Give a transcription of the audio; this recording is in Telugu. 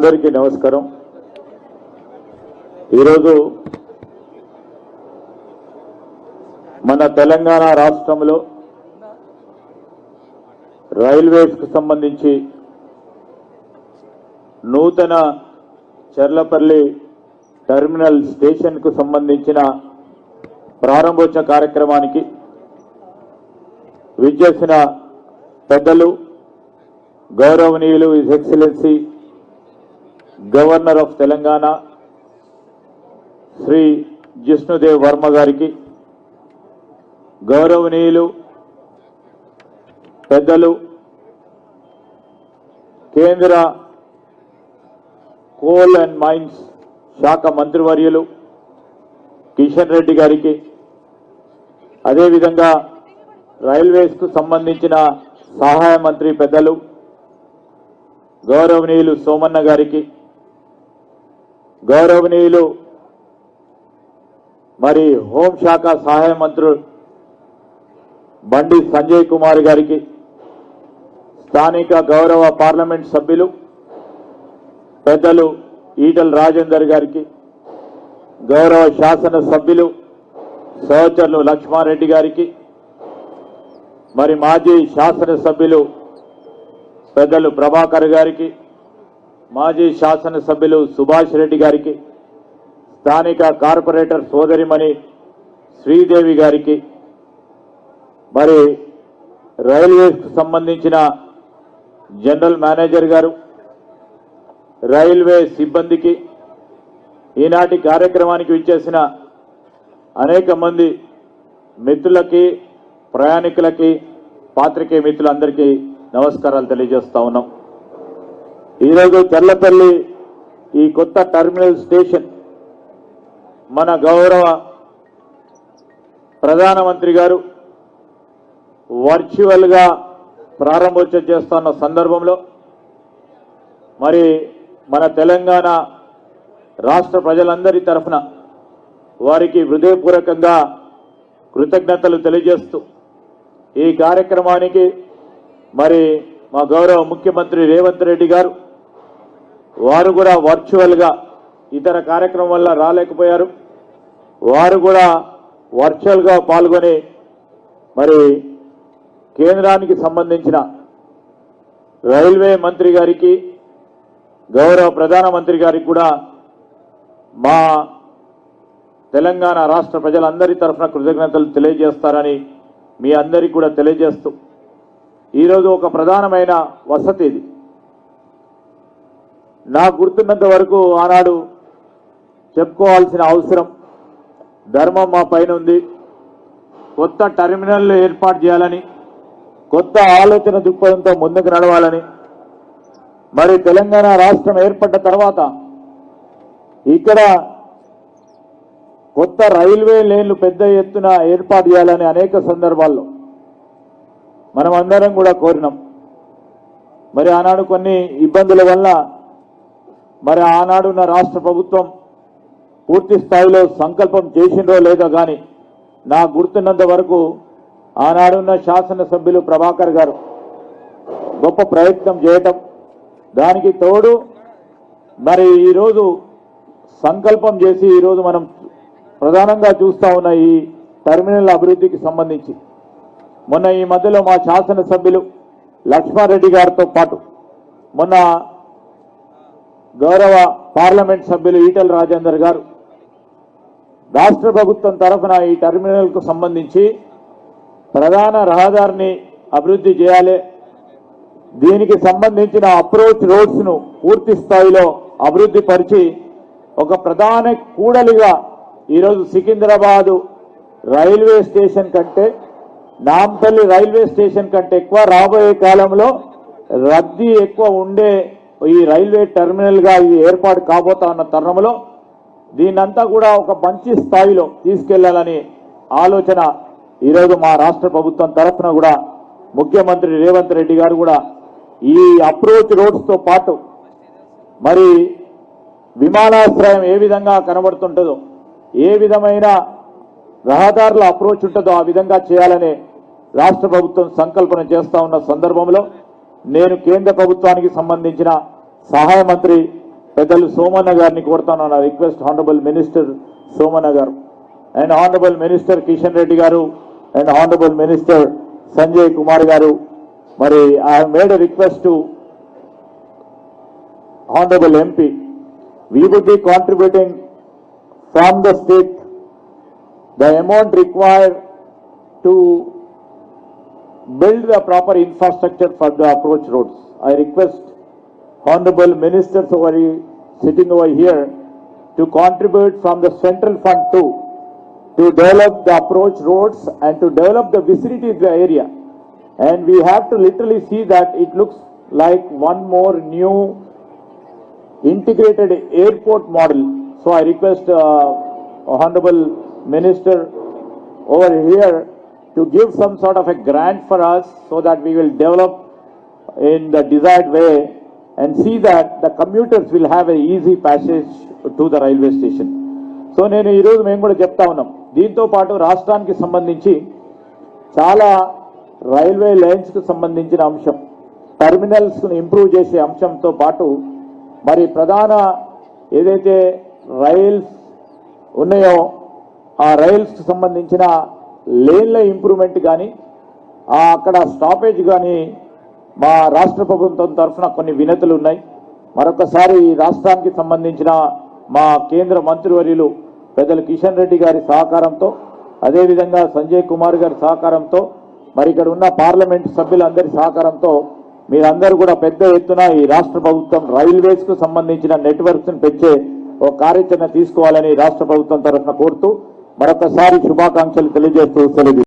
అందరికీ నమస్కారం. ఈరోజు మన తెలంగాణ రాష్ట్రంలో రైల్వేస్ కు సంబంధించి నూతన చర్లపల్లి టెర్మినల్ స్టేషన్ కు సంబంధించిన ప్రారంభోత్సవ కార్యక్రమానికి విచ్చేసిన పెద్దలు గౌరవనీయులు his excellency governor of Telangana Shri Jishnudev Varma గారికి, గౌరవనీయులు పెద్దలు కేంద్ర కోల్ అండ్ మైన్స్ శాఖ మంత్రివర్యులు కిషన్ రెడ్డి గారికి, అదేవిధంగా రైల్వేస్ కు సంబంధించిన సహాయ మంత్రి పెద్దలు గౌరవనీయులు సోమన్న గారికి, గౌరవనీయులు మరి హోంశాఖ సహాయ మంత్రులు బండి సంజయ్ కుమార్ గారికి, స్థానిక గౌరవ పార్లమెంట్ సభ్యులు పెద్దలు ఈటల రాజేందర్ గారికి, గౌరవ శాసన సభ్యులు సహచరులు లక్ష్మారెడ్డి గారికి, మరి మాజీ శాసన సభ్యులు పెద్దలు ప్రభాకర్ గారికి, మాజీ శాసన సభ్యులు సుభాష్ రెడ్డి గారికి, స్థానిక కార్పొరేటర్ సోదరిమణి శ్రీదేవి గారికి, మరి రైల్వేస్ కు సంబంధించిన జనరల్ మేనేజర్ గారు, రైల్వే సిబ్బందికి, ఈనాటి కార్యక్రమానికి విచ్చేసిన అనేక మంది మిత్రులకి, ప్రయాణికులకి, పాత్రికేయ మిత్రులందరికీ నమస్కారాలు తెలియజేస్తా ఉన్నాం. ఈరోజు చర్లపల్లి ఈ కొత్త టెర్మినల్ స్టేషన్ మన గౌరవ ప్రధానమంత్రి గారు వర్చువల్ గా ప్రారంభోత్సవం చేస్తున్న సందర్భంలో మరి మన తెలంగాణ రాష్ట్ర ప్రజలందరి తరఫున వారికి హృదయపూర్వకంగా కృతజ్ఞతలు తెలియజేస్తూ ఈ కార్యక్రమానికి మరి మా గౌరవ ముఖ్యమంత్రి రేవంత్ రెడ్డి గారు వారు కూడా వర్చువల్ గా ఇతర కార్యక్రమం వల్ల రాలేకపోయారు. వారు కూడా వర్చువల్ గా పాల్గొని మరి కేంద్రానికి సంబంధించిన రైల్వే మంత్రి గారికి, గౌరవ ప్రధానమంత్రి గారికి కూడా మా తెలంగాణ రాష్ట్ర ప్రజలందరి తరఫున కృతజ్ఞతలు తెలియజేస్తారని మీ అందరికీ కూడా తెలియజేస్తూ ఈరోజు ఒక ప్రధానమైన వసతి ఇది. నాకు గుర్తున్నంత వరకు ఆనాడు చెప్పుకోవాల్సిన అవసరం, ధర్మం మా పైన ఉంది. కొత్త టెర్మినల్ ఏర్పాటు చేయాలని, కొత్త ఆలోచన దృక్పథంతో ముందుకు నడవాలని, మరి తెలంగాణ రాష్ట్రం ఏర్పడ్డ తర్వాత ఇక్కడ కొత్త రైల్వే లైన్లు పెద్ద ఎత్తున ఏర్పాటు చేయాలని అనేక సందర్భాల్లో మనం అందరం కూడా కోరినాం. మరి ఆనాడు కొన్ని ఇబ్బందుల వల్ల మరి ఆనాడున్న రాష్ట్ర ప్రభుత్వం పూర్తి స్థాయిలో సంకల్పం చేసిందో లేదో కానీ నాకు గుర్తున్నంత వరకు ఆనాడున్న శాసనసభ్యులు ప్రభాకర్ గారు గొప్ప ప్రయత్నం చేయటం, దానికి తోడు మరి ఈరోజు సంకల్పం చేసి ఈరోజు మనం ప్రధానంగా చూస్తా ఉన్న ఈ టెర్మినల్ అభివృద్ధికి సంబంధించి మొన్న ఈ మధ్యలో మా శాసనసభ్యులు లక్ష్మారెడ్డి గారితో పాటు మొన్న గౌరవ పార్లమెంట్ సభ్యులు ఈటల రాజేందర్ గారు రాష్ట్ర ప్రభుత్వం తరఫున ఈ టెర్మినల్ కు సంబంధించి ప్రధాన రహదారిని అభివృద్ధి చేయాలి, దీనికి సంబంధించిన అప్రోచ్ రోడ్స్ ను పూర్తి స్థాయిలో అభివృద్ధి పరిచి ఒక ప్రధాన కూడలిగా ఈరోజు సికింద్రాబాద్ రైల్వే స్టేషన్ కంటే, నాంపల్లి రైల్వే స్టేషన్ కంటే ఎక్కువ రాబోయే కాలంలో రద్దీ ఎక్కువ ఉండే ఈ రైల్వే టెర్మినల్ గా ఇది ఏర్పాటు కాబోతా ఉన్న తరుణంలో దీన్నంతా కూడా ఒక మంచి స్థాయిలో తీసుకెళ్లాలని ఆలోచన ఈరోజు మా రాష్ట్ర ప్రభుత్వం తరఫున కూడా ముఖ్యమంత్రి రేవంత్ రెడ్డి గారు కూడా ఈ అప్రోచ్ రోడ్స్ తో పాటు మరి విమానాశ్రయం ఏ విధంగా కనబడుతుంటుందో, ఏ విధమైన రహదారుల అప్రోచ్ ఉంటుందో ఆ విధంగా చేయాలని రాష్ట్ర ప్రభుత్వం సంకల్పన చేస్తా ఉన్న సందర్భంలో నేను కేంద్ర ప్రభుత్వానికి సంబంధించిన సహాయ మంత్రి పెద్దలు సోమన్న గారిని కోరుతాను. Request honourable minister Somanna garu and honourable minister Kishan Reddy garu and honourable minister Sanjay Kumar garu. మరి I have made a request to honourable MP. We would be contributing from the state the amount required to build the proper infrastructure for the approach roads. I request honorable ministers sitting over here to contribute from the central fund too, to develop the approach roads and to develop the vicinity of the area. And we have to literally see that it looks like one more new integrated airport model. So I request honorable minister over here to give some sort of a grant for us so that we will develop in the desired way and see that the commuters will have an easy passage to the railway station. So నేను ఈరోజు మేము కూడా చెప్తా ఉన్నాం, దీంతో పాటు రాష్ట్రానికి సంబంధించి చాలా రైల్వే లైన్స్కు సంబంధించిన అంశం, టెర్మినల్స్ను ఇంప్రూవ్ చేసే అంశంతో పాటు మరి ప్రధాన ఏదైతే రైల్స్ ఉన్నాయో ఆ రైల్స్కి సంబంధించిన లేన్ల ఇంప్రూవ్మెంట్ కానీ అక్కడ స్టాపేజ్ కానీ మా రాష్ట్ర ప్రభుత్వం తరఫున కొన్ని వినతులు ఉన్నాయి. మరొకసారి ఈ రాష్ట్రానికి సంబంధించిన మా కేంద్ర మంత్రివర్యులు పెద్దలు కిషన్ రెడ్డి గారి సహకారంతో, అదేవిధంగా సంజయ్ కుమార్ గారి సహకారంతో, మరి ఇక్కడ ఉన్న పార్లమెంట్ సభ్యులందరి సహకారంతో మీరందరూ కూడా పెద్ద ఎత్తున ఈ రాష్ట్ర ప్రభుత్వం రైల్వేస్ కు సంబంధించిన నెట్వర్క్స్ పెంచే ఒక కార్యాచరణ తీసుకోవాలని రాష్ట్ర ప్రభుత్వం తరఫున కోరుతూ మరొకసారి శుభాకాంక్షలు తెలియజేస్తూ సెలవు.